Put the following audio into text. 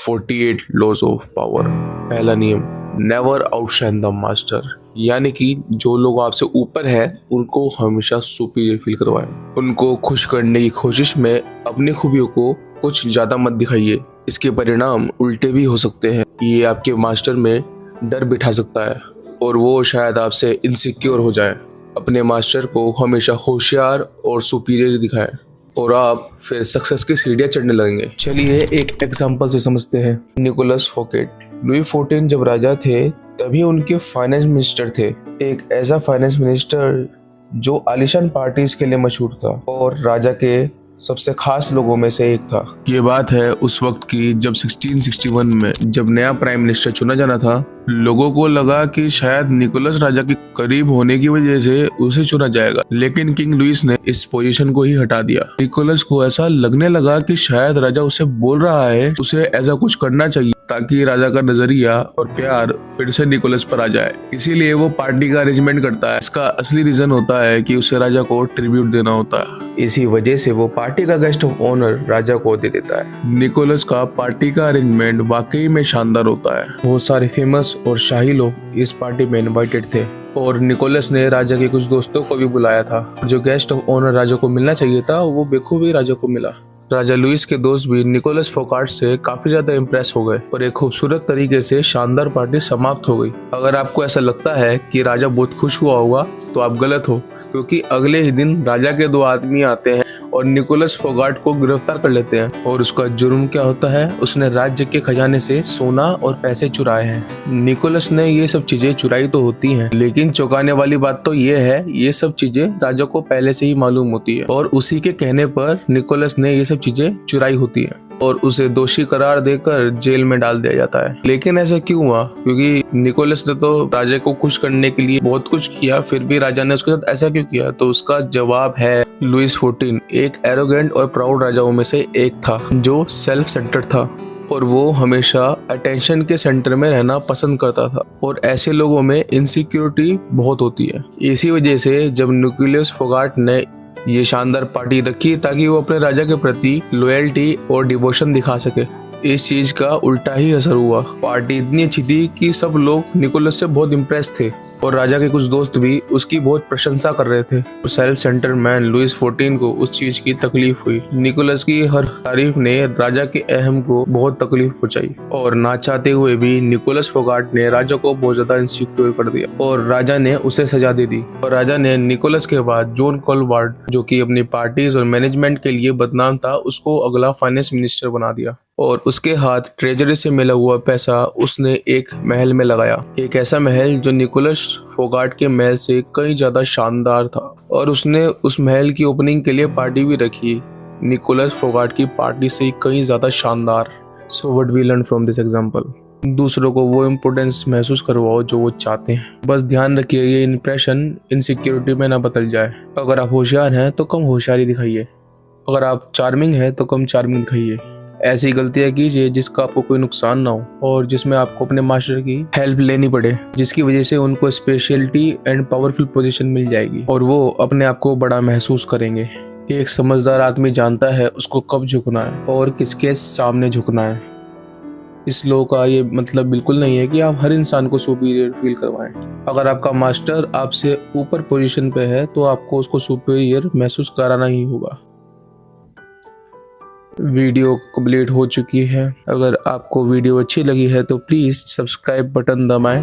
48 laws of power. पहला नियम, never outshine the master, यानी कि जो लोग आपसे ऊपर है उनको हमेशा सुपीरियर फील करवाएं। उनको खुश करने की कोशिश में अपनी खूबियों को कुछ ज्यादा मत दिखाइए। इसके परिणाम उल्टे भी हो सकते हैं। ये आपके मास्टर में डर बिठा सकता है और वो शायद आपसे इनसिक्योर हो जाए। अपने मास्टर को हमेशा होशियार और सुपीरियर दिखाएं और आप फिर सक्सेस की सीढ़ियां चढ़ने लगेंगे। चलिए एक एग्जांपल से समझते हैं। निकोलस फोकेट, लुई 14 जब राजा थे तभी उनके फाइनेंस मिनिस्टर थे। एक ऐसा फाइनेंस मिनिस्टर जो आलिशान पार्टीज के लिए मशहूर था और राजा के सबसे खास लोगों में से एक था। ये बात है उस वक्त की जब 1661 में जब नया प्राइम मिनिस्टर चुना जाना था। लोगों को लगा कि शायद निकोलस राजा के करीब होने की वजह से उसे चुना जाएगा, लेकिन किंग लुइस ने इस पोजीशन को ही हटा दिया। निकोलस को ऐसा लगने लगा कि शायद राजा उसे बोल रहा है उसे ऐसा कुछ करना चाहिए ताकि राजा का नजरिया और प्यार फिर से निकोलस पर आ जाए। इसीलिए वो पार्टी का अरेंजमेंट करता है। इसका असली रीजन होता है कि उसे राजा को ट्रिब्यूट देना होता है। इसी वजह से वो पार्टी का गेस्ट ऑफ ऑनर राजा को दे देता है। निकोलस का पार्टी का अरेंजमेंट वाकई में शानदार होता है। बहुत सारे फेमस और शाही लोग इस पार्टी में इनवाइटेड थे और निकोलस ने राजा के कुछ दोस्तों को भी बुलाया था। जो गेस्ट ऑफ ऑनर राजा को मिलना चाहिए था वो बेखूबी राजा को मिला। राजा लुइस के दोस्त भी निकोलस फोगाट से काफी ज्यादा इम्प्रेस हो गए और एक खूबसूरत तरीके से शानदार पार्टी समाप्त हो गई। अगर आपको ऐसा लगता है कि राजा बहुत खुश हुआ होगा तो आप गलत हो, क्योंकि अगले ही दिन राजा के दो आदमी आते हैं और निकोलस फोगाट को गिरफ्तार कर लेते हैं। और उसका जुर्म क्या होता है, उसने राज्य के खजाने से सोना और पैसे चुराए हैं। निकोलस ने ये सब चीजें चुराई तो होती हैं, लेकिन चौंकाने वाली बात तो ये है ये सब चीजें राजा को पहले से ही मालूम होती है और उसी के कहने पर निकोलस ने ये सब चीजें चुराई होती है और उसे दोषी करार देकर जेल में डाल दिया जाता है। लेकिन ऐसा क्यों हुआ? क्योंकि निकोलस ने तो राजा को खुश करने के लिए बहुत कुछ किया, फिर भी राजा ने उसके साथ ऐसा क्यों किया? तो उसका जवाब है लुइस 14 एक एरोगेंट और प्राउड राजाओं में से एक था जो सेल्फ सेंटर्ड था और वो हमेशा अटेंशन के सेंटर में रहना पसंद करता था और ऐसे लोगों में इनसिक्योरिटी बहुत होती है। इसी वजह से जब निकोलस फोगाट ने ये शानदार पार्टी रखी ताकि वो अपने राजा के प्रति लॉयल्टी और डिवोशन दिखा सके, इस चीज का उल्टा ही असर हुआ। पार्टी इतनी अच्छी थी कि सब लोग निकोलस से बहुत इम्प्रेस थे और राजा के कुछ दोस्त भी उसकी बहुत प्रशंसा कर रहे थे। सेल्फ सेंटर मैन लुइस 14 को उस चीज की तकलीफ हुई। निकोलस की हर तारीफ ने राजा के अहम को बहुत तकलीफ पहुंचाई और ना चाहते हुए भी निकोलस फोगाट ने राजा को बहुत ज्यादा इनसिक्योर कर दिया और राजा ने उसे सजा दे दी। और राजा ने निकोलस के बाद जॉन कोलवार्ड, जो कि अपनी पार्टीज और मैनेजमेंट के लिए बदनाम था, उसको अगला फाइनेंस मिनिस्टर बना दिया और उसके हाथ ट्रेजरी से मिला हुआ पैसा उसने एक महल में लगाया। एक ऐसा महल जो निकोलस फोगाट के महल से कहीं ज्यादा शानदार था और उसने उस महल की ओपनिंग के लिए पार्टी भी रखी, निकोलस फोगाट की पार्टी से कहीं ज्यादा शानदार। So what we learn from this example, दूसरों को वो इम्पोर्टेंस महसूस करवाओ जो वो चाहते हैं। बस ध्यान रखिए ये इंप्रेशन इनसिक्योरिटी में ना बदल जाए। अगर आप होशियार हैं तो कम होशियारी दिखाइए, अगर आप चार्मिंग हैं तो कम चार्मिंग दिखाइए। ऐसी गलतियां कीजिए जिसका आपको कोई नुकसान ना हो और जिसमें आपको अपने मास्टर की हेल्प लेनी पड़े, जिसकी वजह से उनको स्पेशलिटी एंड पावरफुल पोजीशन मिल जाएगी और वो अपने आप को बड़ा महसूस करेंगे। एक समझदार आदमी जानता है उसको कब झुकना है और किसके सामने झुकना है। इस लो का ये मतलब बिल्कुल नहीं है कि आप हर इंसान को सुपीरियर फील करवाएं। अगर आपका मास्टर आपसे ऊपर पोजीशन पे है तो आपको उसको सुपीरियर महसूस कराना ही होगा। वीडियो कंप्लीट हो चुकी है। अगर आपको वीडियो अच्छी लगी है तो प्लीज़ सब्सक्राइब बटन दबाएं